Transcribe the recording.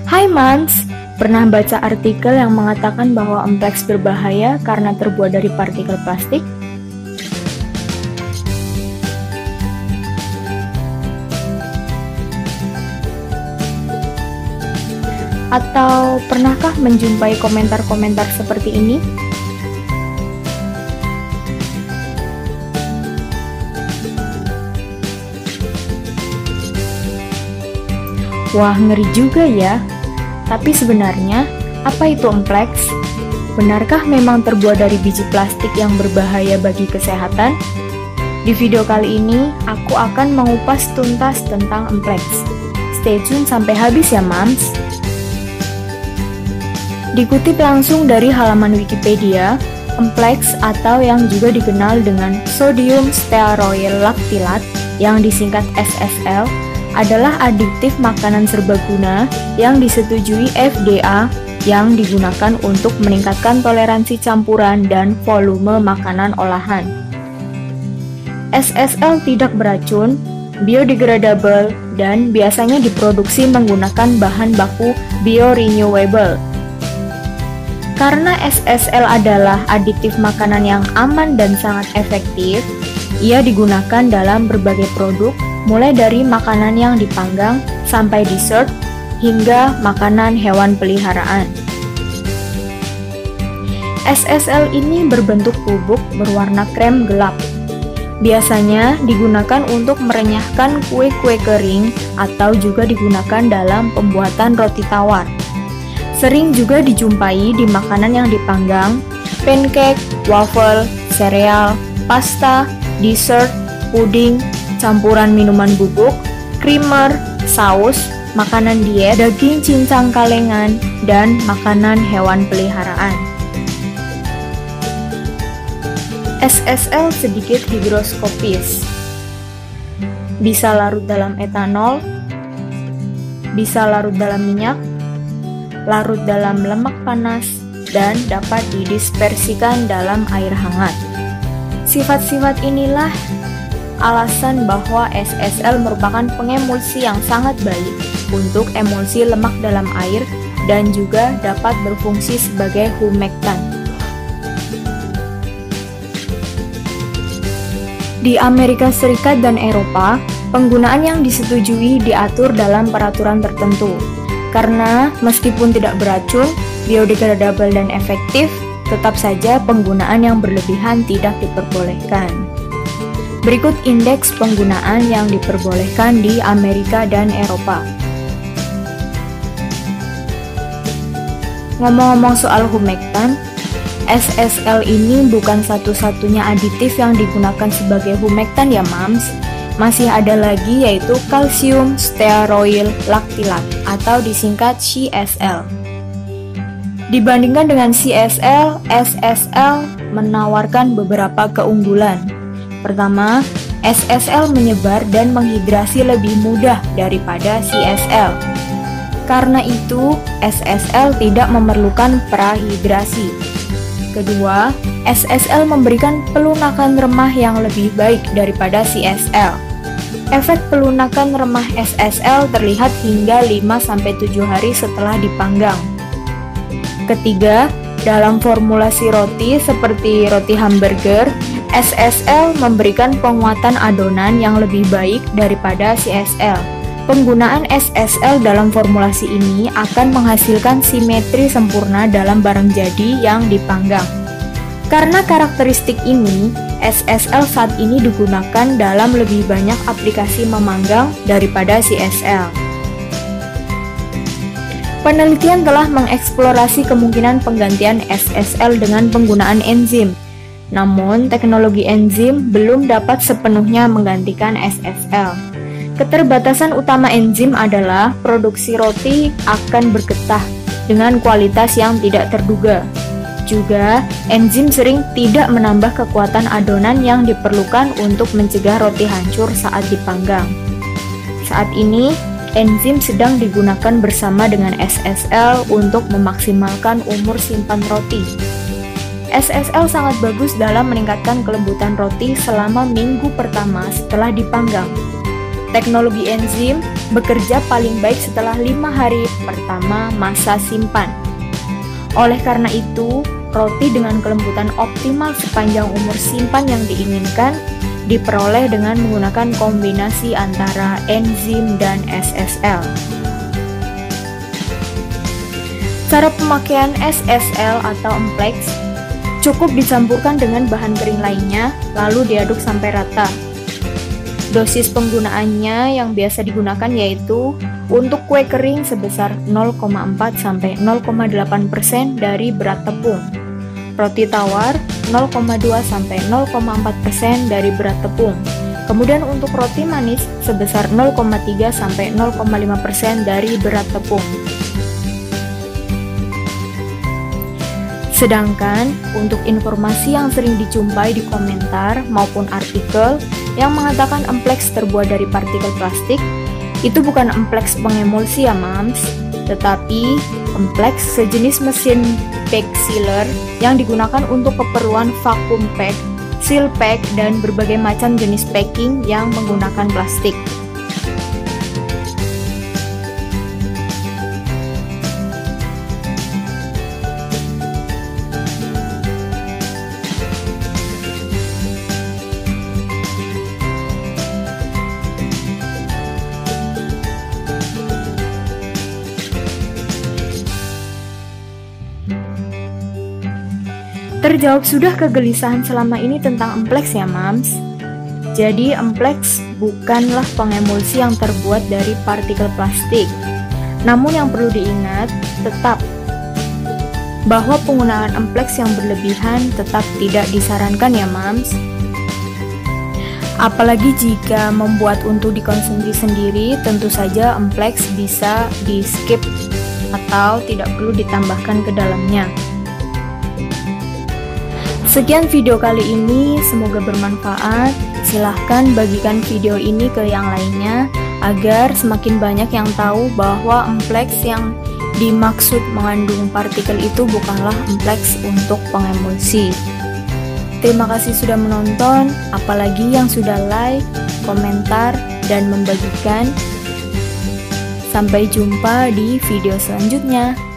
Hai Mans, pernah baca artikel yang mengatakan bahwa ampleks berbahaya karena terbuat dari partikel plastik? Atau pernahkah menjumpai komentar-komentar seperti ini? Wah, ngeri juga ya. Tapi sebenarnya, apa itu ampleks? Benarkah memang terbuat dari biji plastik yang berbahaya bagi kesehatan? Di video kali ini, aku akan mengupas tuntas tentang ampleks. Stay tune sampai habis ya, Mams. Dikutip langsung dari halaman Wikipedia, ampleks atau yang juga dikenal dengan sodium stearoyl lactylate yang disingkat SSL adalah aditif makanan serbaguna yang disetujui FDA yang digunakan untuk meningkatkan toleransi campuran dan volume makanan olahan. SSL tidak beracun, biodegradable, dan biasanya diproduksi menggunakan bahan baku biorenewable. Karena SSL adalah aditif makanan yang aman dan sangat efektif, ia digunakan dalam berbagai produk, mulai dari makanan yang dipanggang sampai dessert hingga makanan hewan peliharaan. SSL ini berbentuk bubuk berwarna krem gelap. Biasanya digunakan untuk merenyahkan kue-kue kering atau juga digunakan dalam pembuatan roti tawar. Sering juga dijumpai di makanan yang dipanggang, pancake, waffle, sereal, pasta, dessert, puding, campuran minuman bubuk, creamer, saus, makanan diet, daging cincang kalengan, dan makanan hewan peliharaan. SSL sedikit higroskopis. Bisa larut dalam etanol, bisa larut dalam minyak, larut dalam lemak panas, dan dapat didispersikan dalam air hangat. Sifat-sifat inilah alasan bahwa SSL merupakan pengemulsi yang sangat baik untuk emulsi lemak dalam air dan juga dapat berfungsi sebagai humektan. Di Amerika Serikat dan Eropa, penggunaan yang disetujui diatur dalam peraturan tertentu. Karena meskipun tidak beracun, biodegradable dan efektif, tetap saja penggunaan yang berlebihan tidak diperbolehkan. Berikut indeks penggunaan yang diperbolehkan di Amerika dan Eropa. Ngomong-ngomong soal humektan, SSL ini bukan satu-satunya aditif yang digunakan sebagai humektan ya Mams. Masih ada lagi yaitu kalsium stearoyl lactylate atau disingkat CSL. Dibandingkan dengan CSL, SSL menawarkan beberapa keunggulan. Pertama, SSL menyebar dan menghidrasi lebih mudah daripada CSL. Karena itu, SSL tidak memerlukan prahidrasi. Kedua, SSL memberikan pelunakan remah yang lebih baik daripada CSL. Efek pelunakan remah SSL terlihat hingga 5-7 hari setelah dipanggang. Ketiga, dalam formulasi roti seperti roti hamburger, SSL memberikan penguatan adonan yang lebih baik daripada CSL. Penggunaan SSL dalam formulasi ini akan menghasilkan simetri sempurna dalam barang jadi yang dipanggang. Karena karakteristik ini, SSL saat ini digunakan dalam lebih banyak aplikasi memanggang daripada CSL. Penelitian telah mengeksplorasi kemungkinan penggantian SSL dengan penggunaan enzim. Namun, teknologi enzim belum dapat sepenuhnya menggantikan SSL. Keterbatasan utama enzim adalah produksi roti akan bergetah dengan kualitas yang tidak terduga. Juga, enzim sering tidak menambah kekuatan adonan yang diperlukan untuk mencegah roti hancur saat dipanggang. Saat ini, enzim sedang digunakan bersama dengan SSL untuk memaksimalkan umur simpan roti. SSL sangat bagus dalam meningkatkan kelembutan roti selama minggu pertama setelah dipanggang. Teknologi enzim bekerja paling baik setelah 5 hari pertama masa simpan. Oleh karena itu, roti dengan kelembutan optimal sepanjang umur simpan yang diinginkan diperoleh dengan menggunakan kombinasi antara enzim dan SSL. Cara pemakaian SSL atau emplex cukup dicampurkan dengan bahan kering lainnya, lalu diaduk sampai rata. Dosis penggunaannya yang biasa digunakan yaitu untuk kue kering sebesar 0,4-0,8% dari berat tepung. Roti tawar 0,2-0,4% dari berat tepung. Kemudian untuk roti manis sebesar 0,3-0,5% dari berat tepung. Sedangkan untuk informasi yang sering dijumpai di komentar maupun artikel yang mengatakan emplex terbuat dari partikel plastik, itu bukan emplex pengemulsi ya mams, tetapi emplex sejenis mesin pack sealer yang digunakan untuk keperluan vacuum pack, seal pack, dan berbagai macam jenis packing yang menggunakan plastik. Terjawab sudah kegelisahan selama ini tentang emplex ya mams? Jadi emplex bukanlah pengemulsi yang terbuat dari partikel plastik. Namun yang perlu diingat tetap bahwa penggunaan emplex yang berlebihan tetap tidak disarankan ya mams. Apalagi jika membuat untuk dikonsumsi sendiri, tentu saja emplex bisa di skip atau tidak perlu ditambahkan ke dalamnya. Sekian video kali ini, semoga bermanfaat. Silahkan bagikan video ini ke yang lainnya agar semakin banyak yang tahu bahwa emplex yang dimaksud mengandung partikel itu bukanlah emplex untuk pengemulsi. Terima kasih sudah menonton, apalagi yang sudah like, komentar, dan membagikan. Sampai jumpa di video selanjutnya.